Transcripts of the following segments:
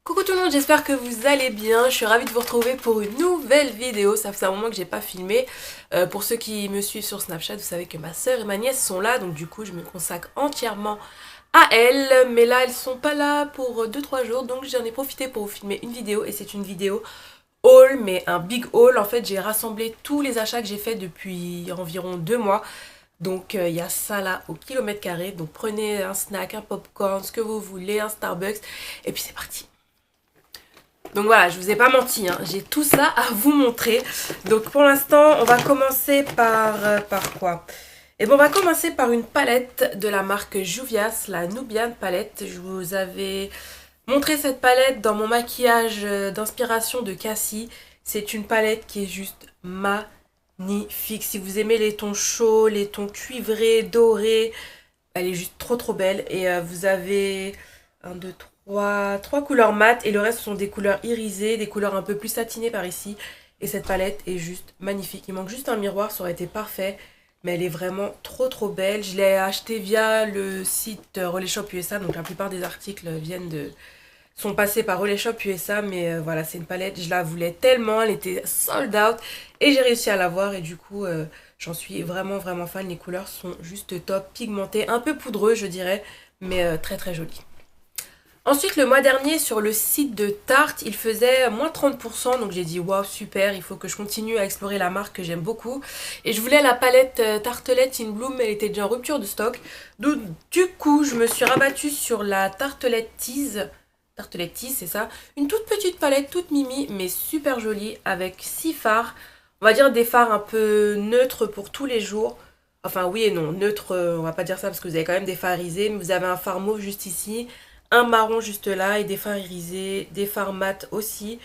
Coucou tout le monde, j'espère que vous allez bien. Je suis ravie de vous retrouver pour une nouvelle vidéo. Ça fait un moment que j'ai pas filmé. Pour ceux qui me suivent sur Snapchat, vous savez que ma soeur et ma nièce sont là. Donc du coup, je me consacre entièrement à elles. Mais là, elles sont pas là pour 2-3 jours. Donc j'en ai profité pour vous filmer une vidéo. Et c'est une vidéo haul, mais un big haul. En fait, j'ai rassemblé tous les achats que j'ai fait depuis environ 2 mois. Donc il y a ça là au kilomètre carré. Donc prenez un snack, un popcorn, ce que vous voulez, un Starbucks. Et puis c'est parti. Donc voilà, je vous ai pas menti, hein, j'ai tout ça à vous montrer. Donc pour l'instant, on va commencer par quoi? Et bon, on va commencer par une palette de la marque Juvias, la Nubian palette. Je vous avais montré cette palette dans mon maquillage d'inspiration de Cassie. C'est une palette qui est juste magnifique. Si vous aimez les tons chauds, les tons cuivrés, dorés, elle est juste trop belle. Et vous avez 1, 2, 3 couleurs mates et le reste sont des couleurs irisées, des couleurs un peu plus satinées par ici. Et cette palette est juste magnifique. Il manque juste un miroir, ça aurait été parfait. Mais elle est vraiment trop belle. Je l'ai achetée via le site Relais Shop USA. Donc la plupart des articles sont passés par Relais Shop USA. Mais voilà, c'est une palette, je la voulais tellement. Elle était sold out. Et j'ai réussi à l'avoir. Et du coup, j'en suis vraiment fan. Les couleurs sont juste top, pigmentées, un peu poudreux je dirais. Mais très jolies. Ensuite, le mois dernier, sur le site de Tarte, il faisait moins 30%. Donc j'ai dit, waouh, super, il faut que je continue à explorer la marque que j'aime beaucoup. Et je voulais la palette Tartelette in Bloom, elle était déjà en rupture de stock. Donc, du coup, je me suis rabattue sur la Tartelette Tease. Tartelette Tease, c'est ça. Une toute petite palette, toute mimi, mais super jolie, avec 6 fards. On va dire des fards un peu neutres pour tous les jours. Enfin, oui et non, neutre, on va pas dire ça parce que vous avez quand même des fards irisés, mais vous avez un fard mauve juste ici, un marron juste là et des fards irisés, des fards mat aussi,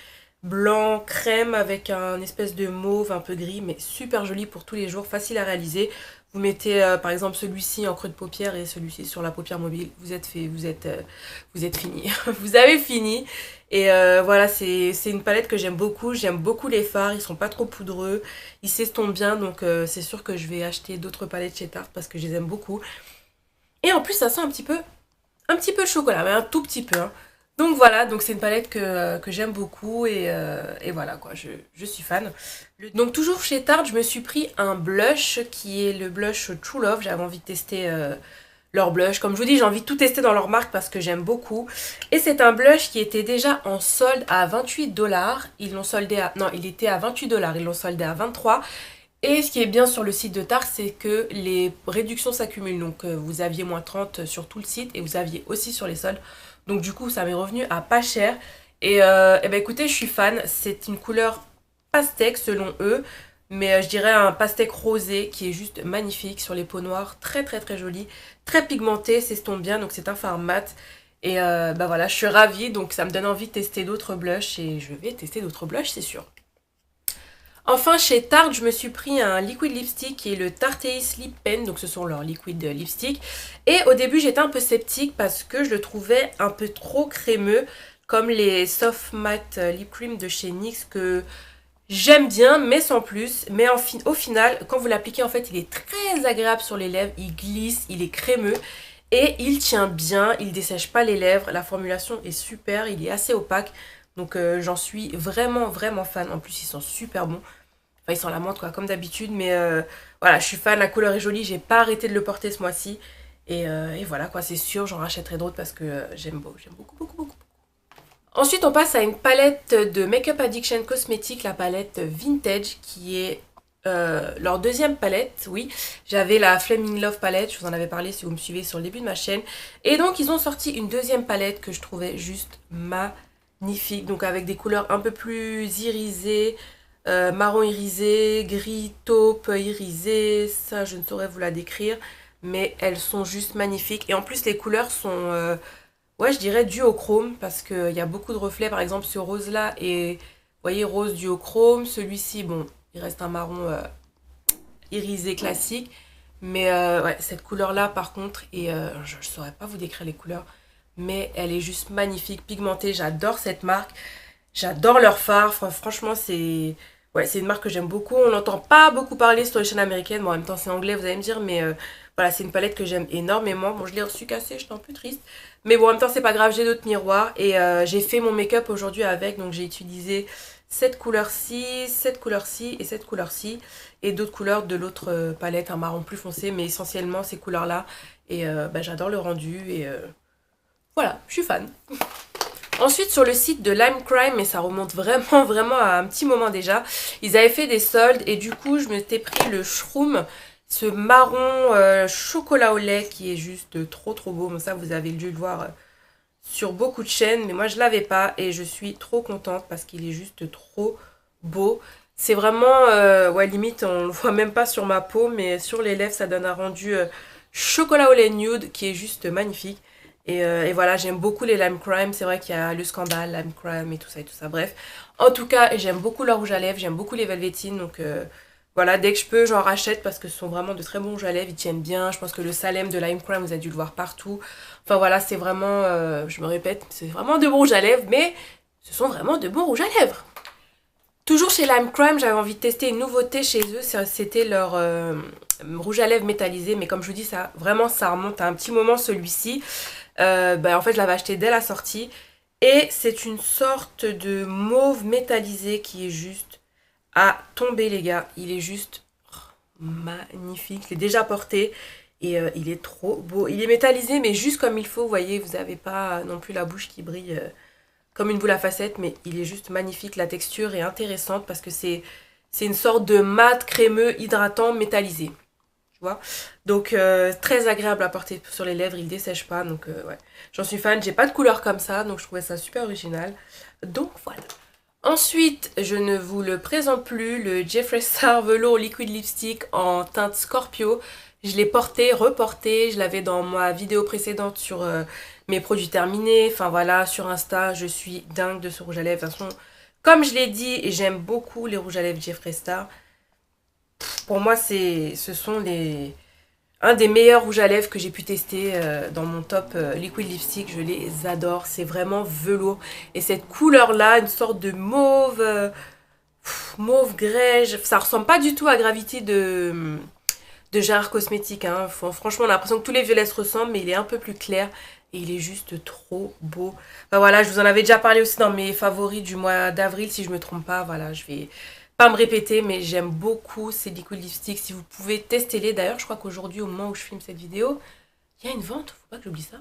blanc, crème avec un espèce de mauve un peu gris, mais super joli pour tous les jours, facile à réaliser. Vous mettez par exemple celui-ci en creux de paupière et celui-ci sur la paupière mobile, vous êtes fait, vous êtes fini, vous avez fini. Et voilà, c'est une palette que j'aime beaucoup les fards, ils sont pas trop poudreux, ils s'estompent bien, donc c'est sûr que je vais acheter d'autres palettes chez Tarte parce que je les aime beaucoup. Et en plus ça sent un petit peu le chocolat, mais un tout petit peu, hein. Donc voilà, donc c'est une palette que j'aime beaucoup et voilà quoi, je suis fan. Donc toujours chez Tarte, je me suis pris un blush qui est le blush True Love. J'avais envie de tester leur blush. Comme je vous dis, j'ai envie de tout tester dans leur marque parce que j'aime beaucoup. Et c'est un blush qui était déjà en solde à 28$. Ils l'ont soldé à... Non, il était à 28$, ils l'ont soldé à 23$. Et ce qui est bien sur le site de Tarte, c'est que les réductions s'accumulent. Donc vous aviez moins 30 sur tout le site et vous aviez aussi sur les soldes. Donc du coup, ça m'est revenu à pas cher. Et ben écoutez, je suis fan. C'est une couleur pastèque selon eux. Mais je dirais un pastèque rosé qui est juste magnifique sur les peaux noires. Très joli. Très pigmenté, s'estompe bien. Donc c'est un fard mat. Et bah voilà, je suis ravie. Donc ça me donne envie de tester d'autres blushs. Et je vais tester d'autres blushs, c'est sûr. Enfin, chez Tarte, je me suis pris un liquid lipstick qui est le Tarte Lip Pen, donc ce sont leurs liquid lipstick. Et au début, j'étais un peu sceptique parce que je le trouvais un peu trop crémeux, comme les Soft Matte Lip Cream de chez NYX que j'aime bien, mais sans plus. Mais au final, quand vous l'appliquez, en fait, il est très agréable sur les lèvres, il glisse, il est crémeux. Et il tient bien, il dessèche pas les lèvres, la formulation est super, il est assez opaque. Donc j'en suis vraiment fan. En plus, ils sont super bons. Enfin, ils sont à la menthe, quoi, comme d'habitude. Mais voilà, je suis fan, la couleur est jolie. J'ai pas arrêté de le porter ce mois-ci. Et voilà, quoi, c'est sûr, j'en rachèterai d'autres parce que j'aime beaucoup. Ensuite, on passe à une palette de Makeup Addiction Cosmetics, la palette Vintage, qui est leur deuxième palette. Oui, j'avais la Flaming Love palette, je vous en avais parlé si vous me suivez sur le début de ma chaîne. Et donc, ils ont sorti une deuxième palette que je trouvais juste magnifique. Donc, avec des couleurs un peu plus irisées, marron irisé, gris taupe irisé, ça je ne saurais vous la décrire, mais elles sont juste magnifiques. Et en plus, les couleurs sont... ouais, je dirais duochrome parce qu'il y a beaucoup de reflets. Par exemple, ce rose-là est, vous voyez, rose duochrome. Celui-ci, bon, il reste un marron irisé classique. Mais ouais, cette couleur-là, par contre, et je ne saurais pas vous décrire les couleurs, mais elle est juste magnifique, pigmentée. J'adore cette marque. J'adore leur fard. Franchement, c'est... Ouais, c'est une marque que j'aime beaucoup. On n'entend pas beaucoup parler sur les chaînes américaines. Bon, en même temps, c'est anglais, vous allez me dire, mais voilà, c'est une palette que j'aime énormément. Bon, je l'ai reçue cassée, j'étais un peu triste. Mais bon, en même temps, c'est pas grave, j'ai d'autres miroirs. Et j'ai fait mon make-up aujourd'hui avec. Donc j'ai utilisé cette couleur-ci, cette couleur-ci et cette couleur-ci. Et d'autres couleurs de l'autre palette, un marron plus foncé. Mais essentiellement ces couleurs-là. Et bah, j'adore le rendu. Et voilà, je suis fan. Ensuite, sur le site de Lime Crime, et ça remonte vraiment, vraiment à un petit moment déjà, ils avaient fait des soldes et du coup, je m'étais pris le Shroom, ce marron chocolat au lait qui est juste trop trop beau. Bon, ça, vous avez dû le voir sur beaucoup de chaînes, mais moi, je l'avais pas et je suis trop contente parce qu'il est juste trop beau. C'est vraiment, ouais, limite, on le voit même pas sur ma peau, mais sur les lèvres, ça donne un rendu chocolat au lait nude qui est juste magnifique. Et voilà, j'aime beaucoup les Lime Crime. C'est vrai qu'il y a le scandale, Lime Crime et tout ça et tout ça. Bref, en tout cas, j'aime beaucoup leur rouge à lèvres. J'aime beaucoup les Velvetines. Donc voilà, dès que je peux, j'en rachète parce que ce sont vraiment de très bons rouges à lèvres. Ils tiennent bien. Je pense que le Salem de Lime Crime, vous avez dû le voir partout. Enfin voilà, c'est vraiment, je me répète, c'est vraiment de bons rouges à lèvres. Mais ce sont vraiment de bons rouges à lèvres. Toujours chez Lime Crime, j'avais envie de tester une nouveauté chez eux. C'était leur rouge à lèvres métallisé. Mais comme je vous dis, ça vraiment, ça remonte à un petit moment celui-ci. En fait, je l'avais acheté dès la sortie. Et c'est une sorte de mauve métallisé qui est juste à tomber, les gars. Il est juste magnifique. Je l'ai déjà porté. Et il est trop beau. Il est métallisé, mais juste comme il faut. Vous voyez, vous n'avez pas non plus la bouche qui brille comme une boule à facettes. Mais il est juste magnifique. La texture est intéressante parce que c'est une sorte de mat crémeux hydratant métallisé. Donc très agréable à porter sur les lèvres, il dessèche pas, donc ouais, j'en suis fan. J'ai pas de couleur comme ça, donc je trouvais ça super original, donc voilà. Ensuite, je ne vous le présente plus, le Jeffree Star Velour Liquid Lipstick en teinte Scorpio. Je l'ai porté, reporté, je l'avais dans ma vidéo précédente sur mes produits terminés. Enfin voilà, sur Insta, je suis dingue de ce rouge à lèvres. De toute façon, comme je l'ai dit, j'aime beaucoup les rouges à lèvres Jeffree Star. Pour moi, ce sont un des meilleurs rouges à lèvres que j'ai pu tester dans mon top liquid lipstick. Je les adore, c'est vraiment velours. Et cette couleur-là, une sorte de mauve, mauve grège, ça ressemble pas du tout à Gravity de Gérard Cosmétique. Hein. Franchement, on a l'impression que tous les violets se ressemblent, mais il est un peu plus clair. Et il est juste trop beau. Enfin voilà, je vous en avais déjà parlé aussi dans mes favoris du mois d'avril, si je me trompe pas. Voilà, je vais pas me répéter, mais j'aime beaucoup ces liquid lipsticks. Si vous pouvez, testez-les. D'ailleurs, je crois qu'aujourd'hui, au moment où je filme cette vidéo, il y a une vente. Faut pas que j'oublie ça.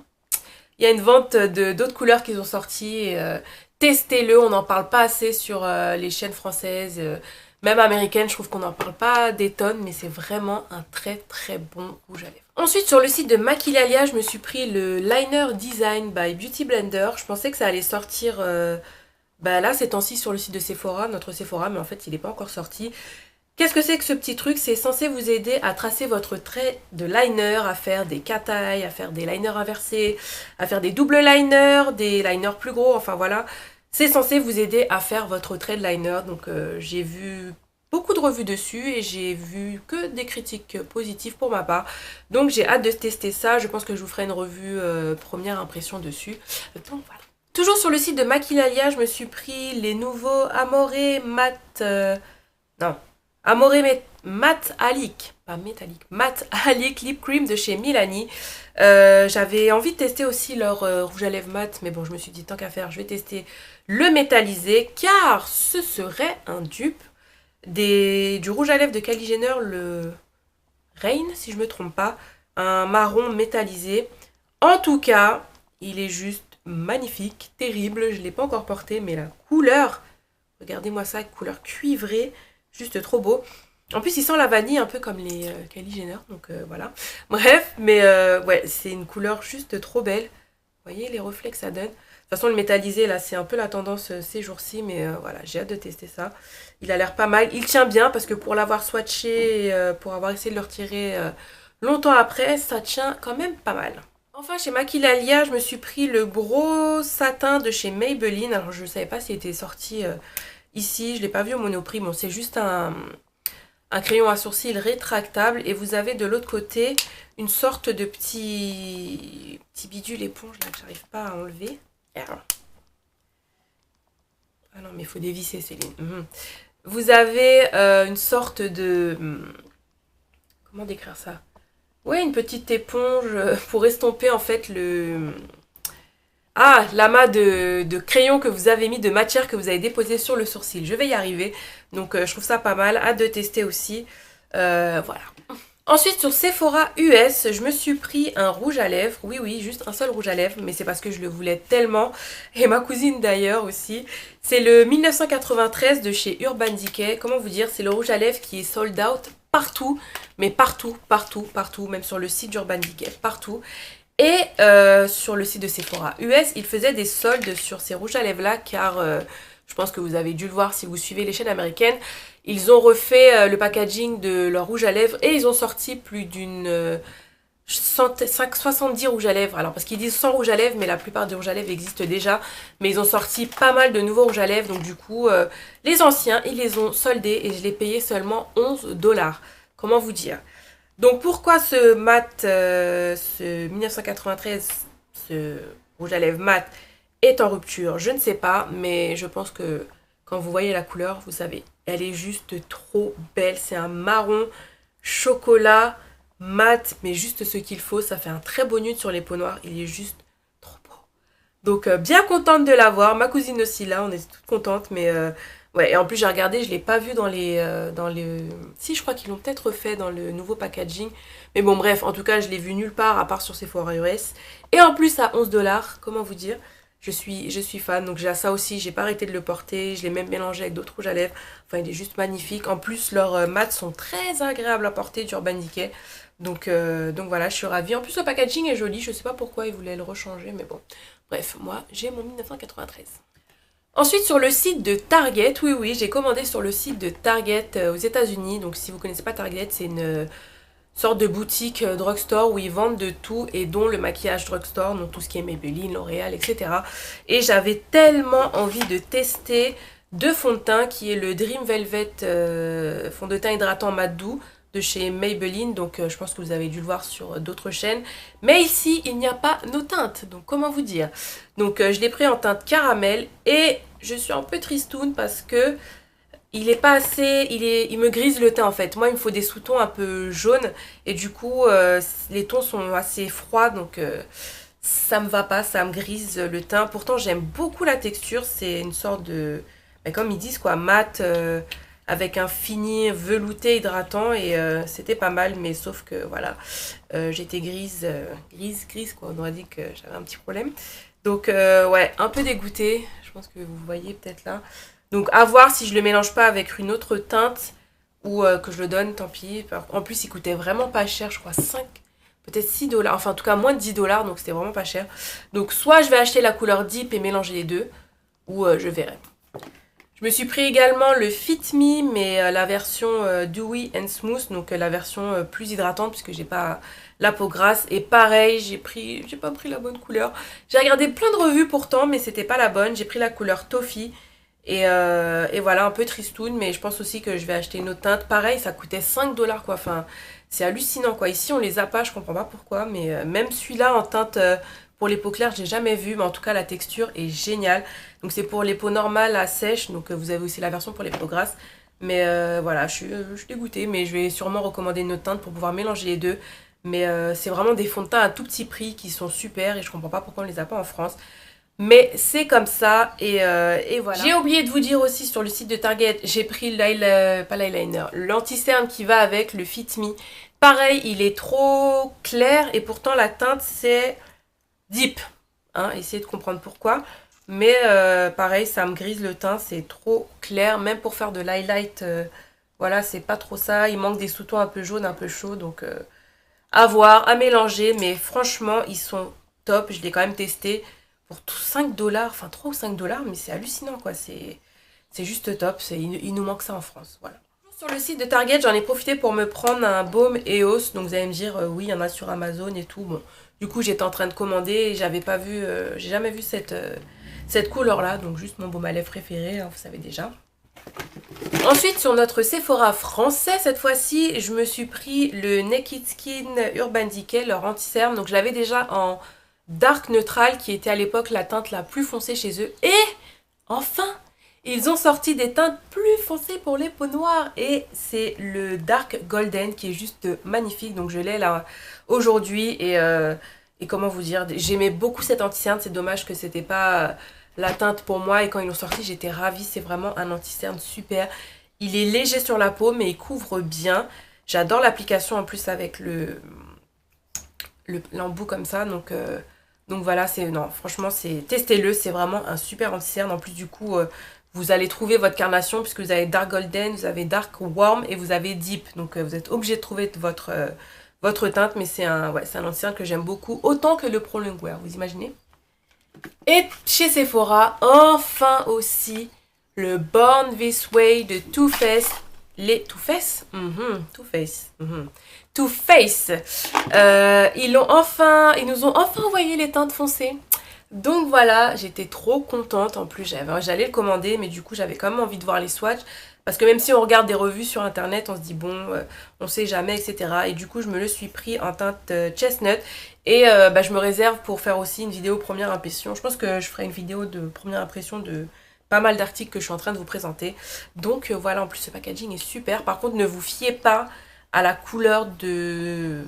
Il y a une vente de d'autres couleurs qu'ils ont sorties. Testez-le, on n'en parle pas assez sur les chaînes françaises. Même américaines, je trouve qu'on n'en parle pas des tonnes, mais c'est vraiment un très très bon rouge à lèvres. Ensuite, sur le site de Maquillalia, je me suis pris le Liner Design by Beauty Blender. Je pensais que ça allait sortir là ces temps-ci sur le site de Sephora, notre Sephora, mais en fait il n'est pas encore sorti. Qu'est-ce que c'est que ce petit truc? C'est censé vous aider à tracer votre trait de liner, à faire des cat-eye, à faire des liners inversés, à faire des doubles liners, des liners plus gros, enfin voilà. C'est censé vous aider à faire votre trait de liner. Donc j'ai vu beaucoup de revues dessus et j'ai vu que des critiques positives pour ma part. Donc j'ai hâte de tester ça. Je pense que je vous ferai une revue première impression dessus. Donc voilà. Toujours sur le site de Maquillalia, je me suis pris les nouveaux Amore Amore Matte Alic, pas métallique, Matte Alic Lip Cream de chez Milani. J'avais envie de tester aussi leur rouge à lèvres mat, mais bon, je me suis dit tant qu'à faire, je vais tester le métallisé, car ce serait un dupe du rouge à lèvres de Kylie Jenner, le Rain, si je me trompe pas, un marron métallisé. En tout cas, il est juste magnifique, terrible, je ne l'ai pas encore porté, mais la couleur, regardez-moi ça, couleur cuivrée, juste trop beau. En plus, il sent la vanille un peu comme les Kylie Jenner, donc voilà. Bref, mais ouais, c'est une couleur juste trop belle. Vous voyez les reflets que ça donne. De toute façon, le métallisé, là, c'est un peu la tendance ces jours-ci, mais voilà, j'ai hâte de tester ça. Il a l'air pas mal. Il tient bien, parce que pour l'avoir swatché, pour avoir essayé de le retirer longtemps après, ça tient quand même pas mal. Enfin, chez Maquillalia, je me suis pris le gros satin de chez Maybelline. Alors, je ne savais pas s'il était sorti ici. Je ne l'ai pas vu au Monoprix. Bon, c'est juste un crayon à sourcils rétractable. Et vous avez de l'autre côté une sorte de petit bidule éponge là que j'arrive pas à enlever. Ah non, mais il faut dévisser, Céline. Vous avez une sorte de... comment décrire ça? Ouais, une petite éponge pour estomper en fait l'amas de crayons que vous avez mis, de matière que vous avez déposé sur le sourcil. Je vais y arriver. Donc je trouve ça pas mal. Hâte de tester aussi. Voilà. Ensuite sur Sephora US, je me suis pris un rouge à lèvres. Oui, oui, juste un seul rouge à lèvres. Mais c'est parce que je le voulais tellement. Et ma cousine d'ailleurs aussi. C'est le 1993 de chez Urban Decay. Comment vous dire? C'est le rouge à lèvres qui est sold out partout. Mais partout, partout, partout. Même sur le site d'Urban Decay. Partout. Et sur le site de Sephora US, ils faisaient des soldes sur ces rouges à lèvres là car je pense que vous avez dû le voir si vous suivez les chaînes américaines. Ils ont refait le packaging de leur rouge à lèvres et ils ont sorti plus d'une 70 rouges à lèvres. Alors parce qu'ils disent 100 rouges à lèvres mais la plupart des rouges à lèvres existent déjà. Mais ils ont sorti pas mal de nouveaux rouges à lèvres donc du coup les anciens ils les ont soldés et je les payais seulement 11 $. Comment vous dire? Donc pourquoi ce mat, ce 1993, ce rouge à lèvres mat est en rupture? Je ne sais pas, mais je pense que quand vous voyez la couleur, vous savez. Elle est juste trop belle. C'est un marron chocolat mat, mais juste ce qu'il faut. Ça fait un très beau nude sur les peaux noires. Il est juste trop beau. Donc bien contente de l'avoir. Ma cousine aussi là, on est toutes contentes, mais... ouais, et en plus j'ai regardé, je l'ai pas vu dans les... Si, je crois qu'ils l'ont peut-être fait dans le nouveau packaging. Mais bon, bref, en tout cas, je l'ai vu nulle part, à part sur Sephora US. Et en plus, à 11 $, comment vous dire? Je suis fan, donc j'ai ça aussi, j'ai pas arrêté de le porter. Je l'ai même mélangé avec d'autres rouges à lèvres. Enfin, il est juste magnifique. En plus, leurs mats sont très agréables à porter d'Urban Decay. Donc voilà, je suis ravie. En plus, le packaging est joli. Je sais pas pourquoi ils voulaient le rechanger, mais bon. Bref, moi, j'ai mon 1993. Ensuite sur le site de Target, oui oui, j'ai commandé sur le site de Target aux États-Unis. Donc si vous connaissez pas Target, c'est une sorte de boutique drugstore où ils vendent de tout et dont le maquillage drugstore, donc tout ce qui est Maybelline, L'Oréal, etc. Et j'avais tellement envie de tester deux fonds de teint qui est le Dream Velvet fond de teint hydratant mat doux de chez Maybelline, donc je pense que vous avez dû le voir sur d'autres chaînes. Mais ici, il n'y a pas nos teintes, donc comment vous dire? Donc je l'ai pris en teinte caramel et je suis un peu tristoune parce que il est pas assez, il me grise le teint en fait. Moi, il me faut des sous-tons un peu jaunes et du coup, les tons sont assez froids, donc ça me va pas, ça me grise le teint. Pourtant, j'aime beaucoup la texture, c'est une sorte de, ben, comme ils disent quoi, mat avec un fini velouté hydratant et c'était pas mal, mais sauf que voilà, j'étais grise quoi, on aurait dit que j'avais un petit problème. Donc ouais, un peu dégoûtée, je pense que vous voyez peut-être là. Donc à voir si je le mélange pas avec une autre teinte ou que je le donne, tant pis. En plus il coûtait vraiment pas cher, je crois 5, peut-être 6 $, enfin en tout cas moins de 10 $, donc c'était vraiment pas cher. Donc soit je vais acheter la couleur Deep et mélanger les deux, ou je verrai. Je me suis pris également le Fit Me, mais la version Dewy and Smooth, donc la version plus hydratante puisque j'ai pas la peau grasse. Et pareil, j'ai pas pris la bonne couleur. J'ai regardé plein de revues pourtant, mais c'était pas la bonne. J'ai pris la couleur Toffee. Et voilà, un peu tristoun, mais je pense aussi que je vais acheter une autre teinte. Pareil, ça coûtait 5 $ quoi. Enfin, c'est hallucinant quoi. Ici, on les a pas, je comprends pas pourquoi, mais même celui-là en teinte pour les peaux claires, j'ai jamais vu, mais en tout cas, la texture est géniale. Donc, c'est pour les peaux normales à sèche, donc vous avez aussi la version pour les peaux grasses. Mais voilà, je suis dégoûtée, mais je vais sûrement recommander une autre teinte pour pouvoir mélanger les deux. Mais c'est vraiment des fonds de teint à tout petit prix qui sont super et je comprends pas pourquoi on les a pas en France. Mais c'est comme ça et voilà. J'ai oublié de vous dire aussi sur le site de Target, j'ai pris pas l'eyeliner, l'anti-cerne qui va avec le Fit Me. Pareil, il est trop clair et pourtant la teinte c'est deep. Hein, essayez de comprendre pourquoi. Mais pareil, ça me grise le teint, c'est trop clair. Même pour faire de l'highlight, voilà, c'est pas trop ça. Il manque des sous-tons un peu jaunes, un peu chauds, donc à voir, à mélanger. Mais franchement, ils sont top, je l'ai quand même testé. Pour 5 $, enfin 3 ou 5 $, mais c'est hallucinant quoi, c'est juste top, il nous manque ça en France, voilà. Sur le site de Target, j'en ai profité pour me prendre un baume EOS, donc vous allez me dire, oui, il y en a sur Amazon et tout, bon. Du coup, j'étais en train de commander et j'avais pas vu, j'ai jamais vu cette couleur-là, donc juste mon baume à lèvres préféré, hein, vous savez déjà. Ensuite, sur notre Sephora français, cette fois-ci, je me suis pris le Naked Skin Urban Decay, leur anti-cerne, donc je l'avais déjà en dark neutral qui était à l'époque la teinte la plus foncée chez eux. Et enfin, ils ont sorti des teintes plus foncées pour les peaux noires et c'est le dark golden qui est juste magnifique. Donc je l'ai là aujourd'hui et Et comment vous dire, j'aimais beaucoup cet anti-cerne, c'est dommage que c'était pas la teinte pour moi. Et quand ils l'ont sorti, j'étais ravie, c'est vraiment un anti-cerne super. Il est léger sur la peau, mais il couvre bien. J'adore l'application en plus avec l'embout comme ça. Donc voilà, non, franchement, testez-le, c'est vraiment un super anti-cerne. En plus, du coup, vous allez trouver votre carnation puisque vous avez Dark Golden, vous avez Dark Warm et vous avez Deep. Donc vous êtes obligé de trouver votre teinte, mais c'est un anti-cerne que j'aime beaucoup, autant que le Pro Longwear, vous imaginez? Et chez Sephora, enfin aussi, le Born This Way de Too Faced. Les Too Faced Too Faced. Too Faced. Ils nous ont enfin envoyé les teintes foncées. Donc voilà, j'étais trop contente. En plus, j'allais le commander, mais du coup, j'avais quand même envie de voir les swatchs. Parce que même si on regarde des revues sur internet, on se dit bon, on sait jamais, etc. Et du coup, je me le suis pris en teinte chestnut. Et je me réserve pour faire aussi une vidéo première impression. Je pense que je ferai une vidéo de première impression de pas mal d'articles que je suis en train de vous présenter. Donc voilà, en plus, ce packaging est super. Par contre, ne vous fiez pas à la couleur de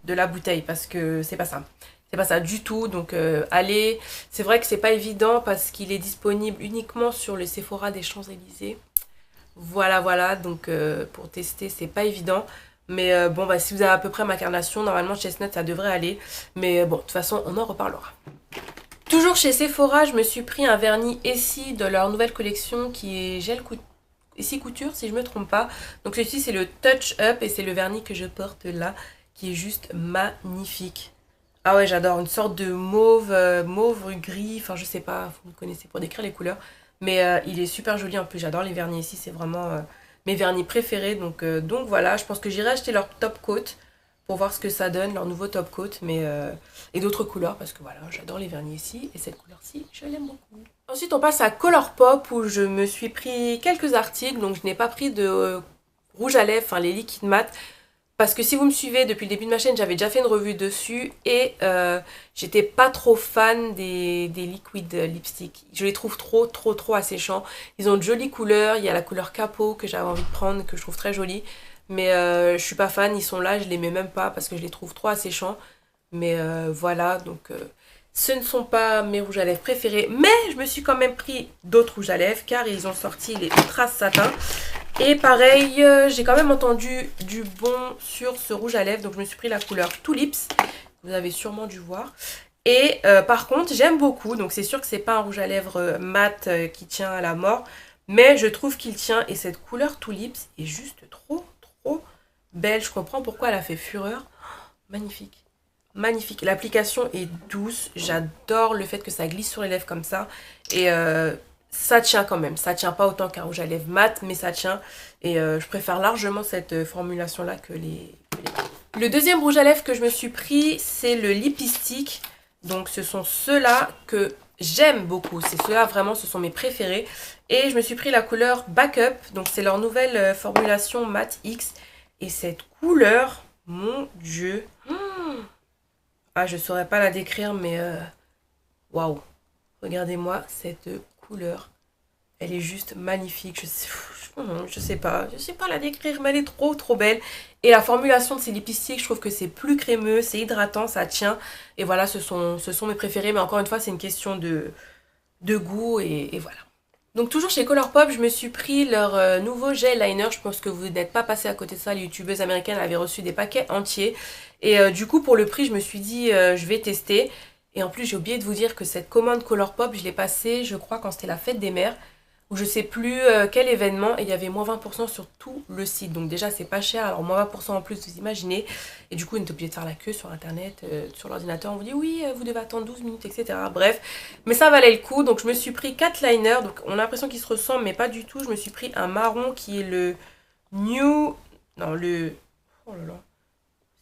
la bouteille parce que c'est pas ça. C'est pas ça du tout, donc allez, c'est vrai que c'est pas évident parce qu'il est disponible uniquement sur le Sephora des Champs-Élysées. Voilà, donc pour tester c'est pas évident. Mais bon, si vous avez à peu près ma carnation, normalement Chestnut ça devrait aller. Mais bon, de toute façon, on en reparlera. Toujours chez Sephora, je me suis pris un vernis Essie de leur nouvelle collection qui est Essie Couture, si je me trompe pas. Donc celui-ci c'est le Touch Up et c'est le vernis que je porte là, qui est juste magnifique. Ah ouais, j'adore, une sorte de mauve gris, enfin je sais pas, vous me connaissez pour décrire les couleurs. Mais il est super joli en plus, j'adore les vernis ici, c'est vraiment mes vernis préférés. Donc voilà, je pense que j'irai acheter leur top coat pour voir ce que ça donne, leur nouveau top coat. Et d'autres couleurs parce que voilà, j'adore les vernis ici et cette couleur-ci, je l'aime beaucoup. Ensuite on passe à Colourpop où je me suis pris quelques articles, donc je n'ai pas pris de rouge à lèvres, enfin les liquides mat. Parce que si vous me suivez depuis le début de ma chaîne, j'avais déjà fait une revue dessus et j'étais pas trop fan des liquid lipstick. Je les trouve trop asséchants. Ils ont de jolies couleurs, il y a la couleur capot que j'avais envie de prendre, que je trouve très jolie. Mais je suis pas fan, ils sont là, je les mets même pas parce que je les trouve trop asséchants. Mais voilà, donc ce ne sont pas mes rouges à lèvres préférés. Mais je me suis quand même pris d'autres rouges à lèvres car ils ont sorti les Ultra Satin. Et pareil, j'ai quand même entendu du bon sur ce rouge à lèvres. Donc je me suis pris la couleur Tulips. Vous avez sûrement dû voir. Et par contre, j'aime beaucoup. Donc c'est sûr que c'est pas un rouge à lèvres mat qui tient à la mort. Mais je trouve qu'il tient. Et cette couleur Tulips est juste trop belle. Je comprends pourquoi elle a fait fureur. Magnifique. Magnifique. L'application est douce. J'adore le fait que ça glisse sur les lèvres comme ça. Et ça tient quand même. Ça tient pas autant qu'un rouge à lèvres mat, mais ça tient. Et je préfère largement cette formulation-là que les... Le deuxième rouge à lèvres que je me suis pris, c'est le Lipstick. Donc ce sont ceux-là que j'aime beaucoup. C'est ceux-là vraiment, ce sont mes préférés. Et je me suis pris la couleur Backup. Donc c'est leur nouvelle formulation Matte X. Et cette couleur, mon Dieu. Ah, je saurais pas la décrire, mais waouh. Regardez-moi cette couleur. Elle est juste magnifique. Je sais pas la décrire, mais elle est trop belle. Et la formulation de ces lipsticks, je trouve que c'est plus crémeux, c'est hydratant, ça tient. Et voilà, ce sont mes préférés. Mais encore une fois, c'est une question de goût et voilà. Donc toujours chez Colourpop, je me suis pris leur nouveau gel liner. Je pense que vous n'êtes pas passé à côté de ça. Les youtubeuses américaines avaient reçu des paquets entiers. Et du coup, pour le prix, je me suis dit, je vais tester. Et en plus, j'ai oublié de vous dire que cette commande Colourpop, je l'ai passée, je crois, quand c'était la fête des mères. Ou je sais plus quel événement. Et il y avait moins 20% sur tout le site. Donc déjà, c'est pas cher. Alors moins 20% en plus, vous imaginez. Et du coup, on est obligé de faire la queue sur internet, sur l'ordinateur. On vous dit, oui, vous devez attendre 12 minutes, etc. Bref. Mais ça valait le coup. Donc je me suis pris 4 liners. Donc on a l'impression qu'ils se ressemblent, mais pas du tout. Je me suis pris un marron qui est le New... Non, le... Oh là là.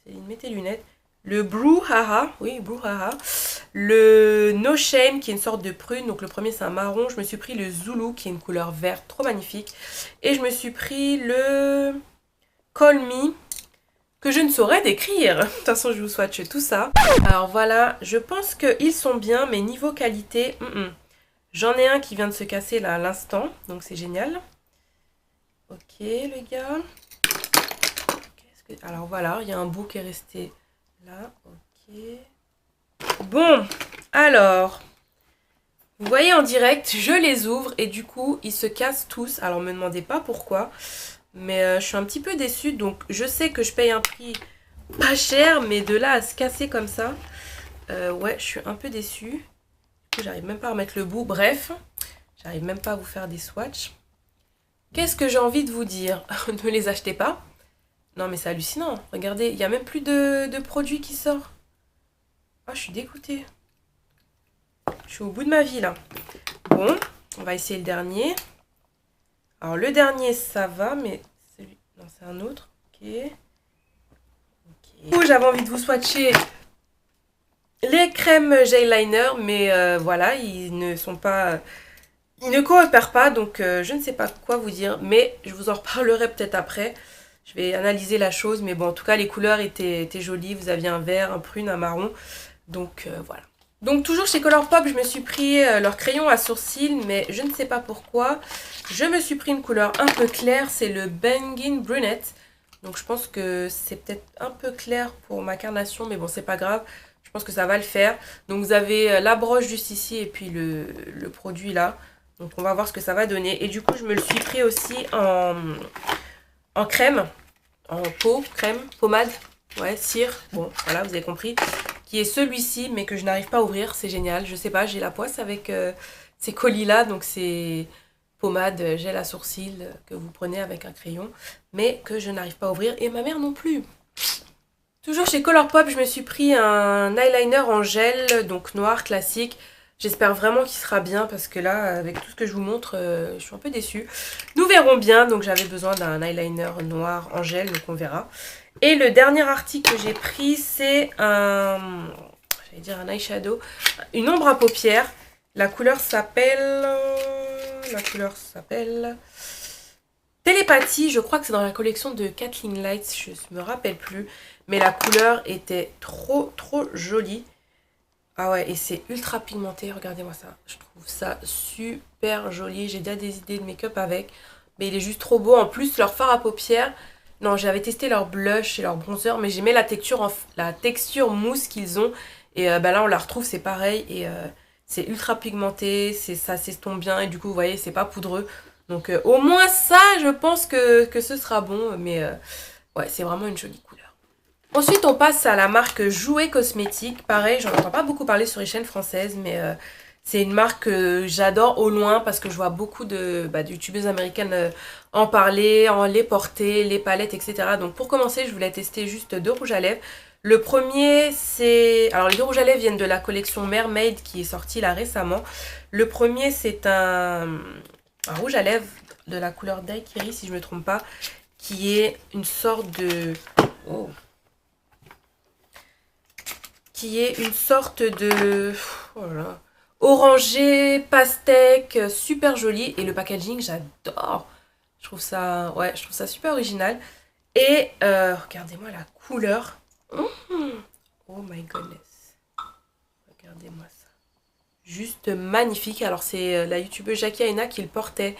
Céline, mets tes lunettes. Le Brouhaha, oui, Brouhaha. Le No Shame, qui est une sorte de prune. Donc le premier, c'est un marron. Je me suis pris le Zulu, qui est une couleur verte, trop magnifique. Et je me suis pris le Call Me, que je ne saurais décrire. De toute façon, je vous swatch tout ça. Alors voilà, je pense qu'ils sont bien, mais niveau qualité, j'en ai un qui vient de se casser là à l'instant. Donc c'est génial. Ok, les gars. Alors voilà, il y a un bout qui est resté là, ok. Bon, alors, vous voyez en direct, je les ouvre et du coup, ils se cassent tous. Alors, me demandez pas pourquoi, mais je suis un petit peu déçue. Donc, je sais que je paye un prix pas cher, mais de là à se casser comme ça, ouais, je suis un peu déçue. Du coup, j'arrive même pas à remettre le bout. Bref, j'arrive même pas à vous faire des swatchs. Qu'est-ce que j'ai envie de vous dire? Ne les achetez pas. Non, mais c'est hallucinant. Regardez, il n'y a même plus de produits qui sortent. Ah, je suis dégoûtée. Je suis au bout de ma vie, là. Bon, on va essayer le dernier. Alors, le dernier, ça va, mais celui... Non, c'est un autre. Ok. Du coup, j'avais envie de vous swatcher les crèmes gel liner, mais voilà, ils ne sont pas... Ils ne coopèrent pas, donc je ne sais pas quoi vous dire, mais je vous en reparlerai peut-être après. Je vais analyser la chose, mais bon, en tout cas, les couleurs étaient jolies. Vous aviez un vert, un prune, un marron, donc voilà. Donc toujours chez Colourpop, je me suis pris leur crayon à sourcils, mais je ne sais pas pourquoi. Je me suis pris une couleur un peu claire, c'est le Bangin Brunette. Donc je pense que c'est peut-être un peu clair pour ma carnation, mais bon, c'est pas grave. Je pense que ça va le faire. Donc vous avez la broche juste ici et puis le produit là. Donc on va voir ce que ça va donner. Et du coup, je me le suis pris aussi en crème, en peau, crème, pommade, ouais, cire. Bon, voilà, vous avez compris. Qui est celui-ci, mais que je n'arrive pas à ouvrir. C'est génial. Je sais pas, j'ai la poisse avec ces colis-là. Donc c'est pommade, gel à sourcils que vous prenez avec un crayon. Mais que je n'arrive pas à ouvrir. Et ma mère non plus. Toujours chez Colourpop, je me suis pris un eyeliner en gel, donc noir, classique. J'espère vraiment qu'il sera bien parce que là, avec tout ce que je vous montre, je suis un peu déçue. Nous verrons bien, donc j'avais besoin d'un eyeliner noir en gel, donc on verra. Et le dernier article que j'ai pris, c'est j'allais dire un eyeshadow, une ombre à paupières. La couleur s'appelle... Télépathie, je crois que c'est dans la collection de Kathleen Lights, je ne me rappelle plus. Mais la couleur était trop jolie. Ah ouais, et c'est ultra pigmenté, regardez-moi ça. Je trouve ça super joli. J'ai déjà des idées de make-up avec. Mais il est juste trop beau. En plus, leur fard à paupières. Non, j'avais testé leur blush et leur bronzer, mais j'aimais la texture mousse qu'ils ont. Et bah là, on la retrouve, c'est pareil. Et c'est ultra pigmenté, ça s'estompe bien. Et du coup, vous voyez, c'est pas poudreux. Donc au moins ça, je pense que ce sera bon. Mais ouais, c'est vraiment une jolie couleur. Ensuite, on passe à la marque Jouet Cosmétique. Pareil, j'en entends pas beaucoup parler sur les chaînes françaises, mais c'est une marque que j'adore au loin parce que je vois beaucoup de youtubeuses américaines en parler, en les porter, les palettes, etc. Donc pour commencer, je voulais tester juste deux rouges à lèvres. Le premier, c'est... Alors les deux rouges à lèvres viennent de la collection Mermaid qui est sortie là récemment. Le premier, c'est un rouge à lèvres de la couleur Daiquiri, si je ne me trompe pas, qui est une sorte de... Oh, qui est une sorte de voilà, orangé, pastèque, super joli. Et le packaging, j'adore. Je trouve ça, ouais, je trouve ça super original. Et regardez-moi la couleur. Oh my goodness. Regardez-moi ça. Juste magnifique. Alors c'est la youtubeuse Jackie Aina qui le portait.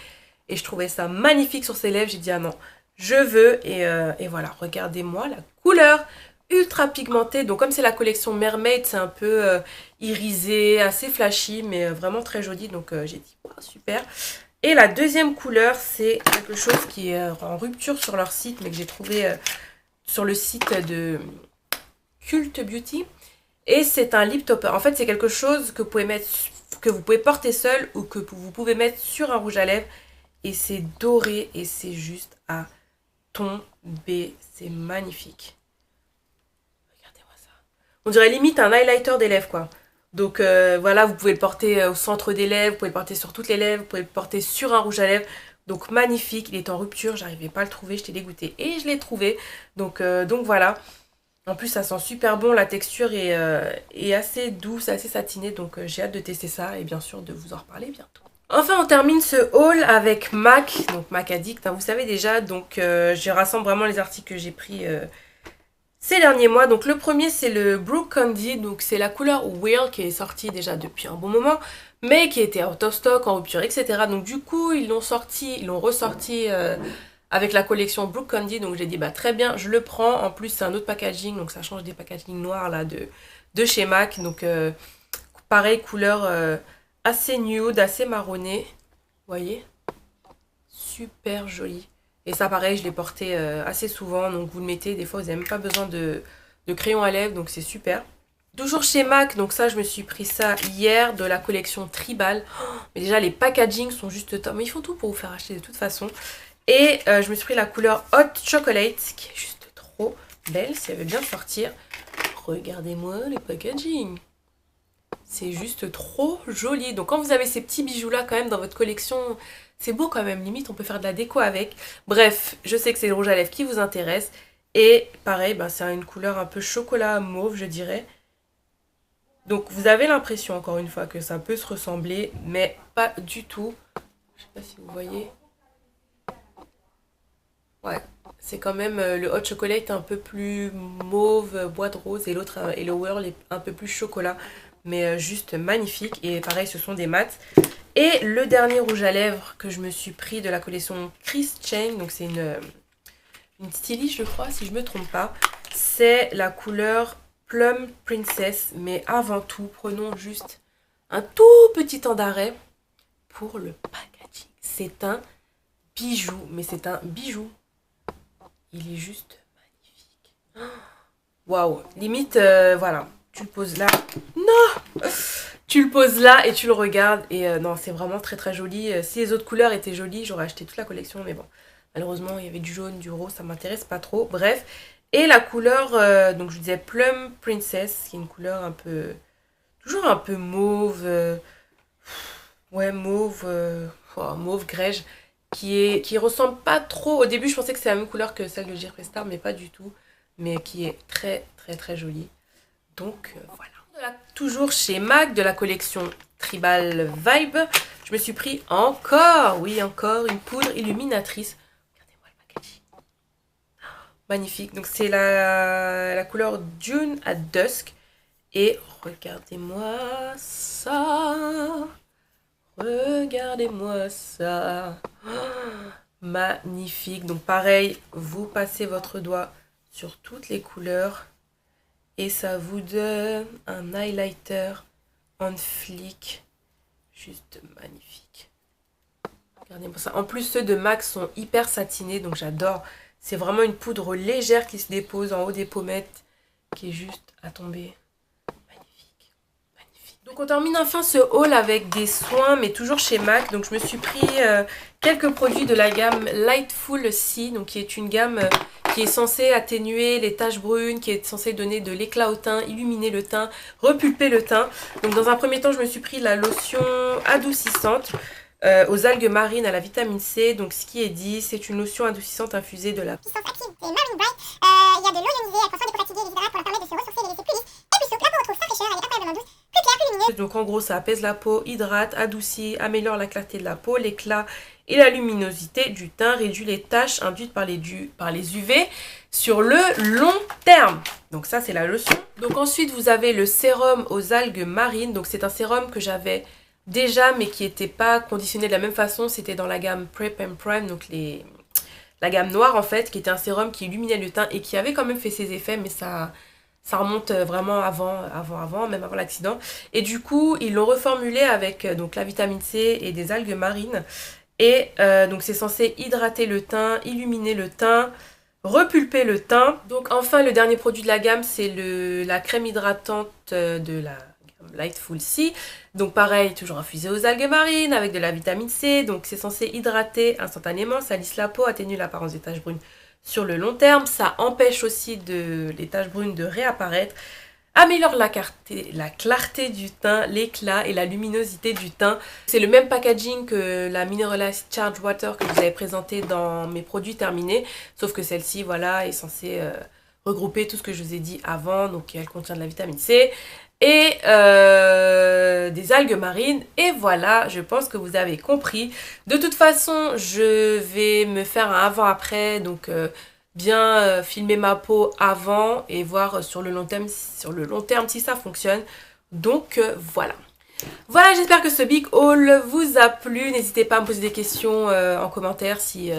Et je trouvais ça magnifique sur ses lèvres. J'ai dit ah non, je veux. Et voilà, regardez-moi la couleur ultra pigmentée. Donc comme c'est la collection Mermaid, c'est un peu irisé, assez flashy, mais vraiment très joli. Donc j'ai dit wow, super. Et la deuxième couleur, c'est quelque chose qui est en rupture sur leur site, mais que j'ai trouvé sur le site de Cult Beauty. Et c'est un lip topper. En fait, c'est quelque chose que vous pouvez mettre, que vous pouvez porter seul ou que vous pouvez mettre sur un rouge à lèvres. Et c'est doré et c'est juste à tomber. C'est magnifique. Regardez-moi ça. On dirait limite un highlighter des lèvres, quoi. Donc voilà, vous pouvez le porter au centre des lèvres, vous pouvez le porter sur toutes les lèvres, vous pouvez le porter sur un rouge à lèvres. Donc magnifique, il est en rupture, j'arrivais pas à le trouver, j'étais dégoûtée. Et je l'ai trouvé. Donc voilà. En plus, ça sent super bon, la texture est assez douce, assez satinée, donc j'ai hâte de tester ça et bien sûr de vous en reparler bientôt. Enfin, on termine ce haul avec MAC, donc MAC Addict, hein, vous savez déjà, donc je rassemble vraiment les articles que j'ai pris ces derniers mois. Donc le premier, c'est le Brook Candy, donc c'est la couleur Whirl qui est sortie déjà depuis un bon moment, mais qui était out of stock, en rupture, etc. Donc du coup, ils l'ont ressorti avec la collection Brook Candy, donc j'ai dit bah très bien, je le prends. En plus c'est un autre packaging, donc ça change des packaging noirs là de chez MAC. Donc pareil, couleur assez nude, assez marronnée. Vous voyez? Super joli. Et ça pareil, je l'ai porté assez souvent. Donc vous le mettez, des fois vous n'avez même pas besoin de crayon à lèvres. Donc c'est super. Toujours chez MAC, donc ça je me suis pris ça hier de la collection Tribal. Oh, mais déjà les packaging sont juste top. Mais ils font tout pour vous faire acheter de toute façon. Et je me suis pris la couleur Hot Chocolate qui est juste trop belle. Si elle veut bien sortir. Regardez-moi les packaging. C'est juste trop joli. Donc quand vous avez ces petits bijoux là quand même dans votre collection, c'est beau quand même. Limite on peut faire de la déco avec. Bref, je sais que c'est le rouge à lèvres qui vous intéresse. Et pareil, bah, c'est une couleur un peu chocolat mauve je dirais. Donc vous avez l'impression encore une fois que ça peut se ressembler, mais pas du tout. Je sais pas si vous voyez. Ouais, c'est quand même le hot chocolate un peu plus mauve, boîte rose, et l'autre et le whirl est un peu plus chocolat, mais juste magnifique. Et pareil, ce sont des mats. Et le dernier rouge à lèvres que je me suis pris de la collection Chris Chain, donc c'est une styliste je crois, si je me trompe pas. C'est la couleur Plum Princess, mais avant tout, prenons juste un tout petit temps d'arrêt pour le packaging. C'est un bijou, mais c'est un bijou. Il est juste magnifique. Waouh, limite, voilà, tu le poses là. Non, tu le poses là et tu le regardes. Et non, c'est vraiment très très joli. Si les autres couleurs étaient jolies, j'aurais acheté toute la collection, mais bon, malheureusement, il y avait du jaune, du rose, ça m'intéresse pas trop. Bref. Et la couleur, donc je vous disais Plum Princess, qui est une couleur un peu, toujours un peu mauve, ouais mauve, mauve grège, qui ressemble pas trop. Au début je pensais que c'était la même couleur que celle de Jeffree Star, mais pas du tout, mais qui est très très très jolie. Donc voilà. Toujours chez MAC de la collection Tribal Vibe, je me suis pris encore, oui encore, une poudre illuminatrice. Magnifique. Donc c'est la couleur Dune at Dusk. Et regardez-moi ça. Regardez-moi ça. Oh, magnifique. Donc pareil, vous passez votre doigt sur toutes les couleurs. Et ça vous donne un highlighter en flic. Juste magnifique. Regardez-moi ça. En plus, ceux de MAC sont hyper satinés. Donc j'adore. C'est vraiment une poudre légère qui se dépose en haut des pommettes, qui est juste à tomber. Magnifique, magnifique. Donc on termine enfin ce haul avec des soins, mais toujours chez MAC. Donc je me suis pris quelques produits de la gamme Lightful C, donc qui est une gamme qui est censée atténuer les taches brunes, qui est censée donner de l'éclat au teint, illuminer le teint, repulper le teint. Donc dans un premier temps, je me suis pris la lotion adoucissante. Aux algues marines à la vitamine C. Donc ce qui est dit, c'est une lotion adoucissante infusée de la puissance active des Marine Bright. Il y a de l'eau ionisée, elle transforme les peaux fatiguées et les hydrate pour leur permettre de se ressourcer et les laisser plus lisses et plus souples. La peau retrouve sa fraîcheur, elle est incroyablement douce, plus claire, plus lumineuse. Donc en gros ça apaise la peau, hydrate, adoucit, améliore la clarté de la peau, l'éclat et la luminosité du teint, réduit les taches induites par les UV sur le long terme. Donc ça c'est la lotion. Donc ensuite vous avez le sérum aux algues marines. Donc c'est un sérum que j'avais déjà mais qui n'était pas conditionné de la même façon. C'était dans la gamme Prep and Prime, donc la gamme noire en fait, qui était un sérum qui illuminait le teint et qui avait quand même fait ses effets, mais ça remonte vraiment même avant l'accident. Et du coup ils l'ont reformulé avec donc la vitamine C et des algues marines. Et donc c'est censé hydrater le teint, illuminer le teint, repulper le teint. Donc enfin le dernier produit de la gamme, c'est la crème hydratante de la gamme Lightful C. Donc pareil, toujours infusé aux algues marines avec de la vitamine C. Donc c'est censé hydrater instantanément, ça lisse la peau, atténue l'apparence des taches brunes sur le long terme. Ça empêche aussi les taches brunes de réapparaître. Améliore la clarté du teint, l'éclat et la luminosité du teint. C'est le même packaging que la Mineralized Charged Water que je vous avais présenté dans mes produits terminés. Sauf que celle-ci, voilà, est censée regrouper tout ce que je vous ai dit avant. Donc elle contient de la vitamine C et des algues marines. Et voilà, je pense que vous avez compris. De toute façon, je vais me faire un avant-après. Donc bien filmer ma peau avant et voir sur le long terme si ça fonctionne. Donc voilà. Voilà, j'espère que ce big haul vous a plu. N'hésitez pas à me poser des questions en commentaire si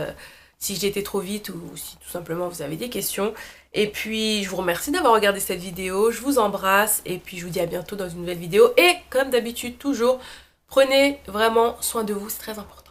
si j'ai été trop vite ou si tout simplement vous avez des questions. Et puis je vous remercie d'avoir regardé cette vidéo, je vous embrasse et puis je vous dis à bientôt dans une nouvelle vidéo. Et comme d'habitude toujours, prenez vraiment soin de vous, c'est très important.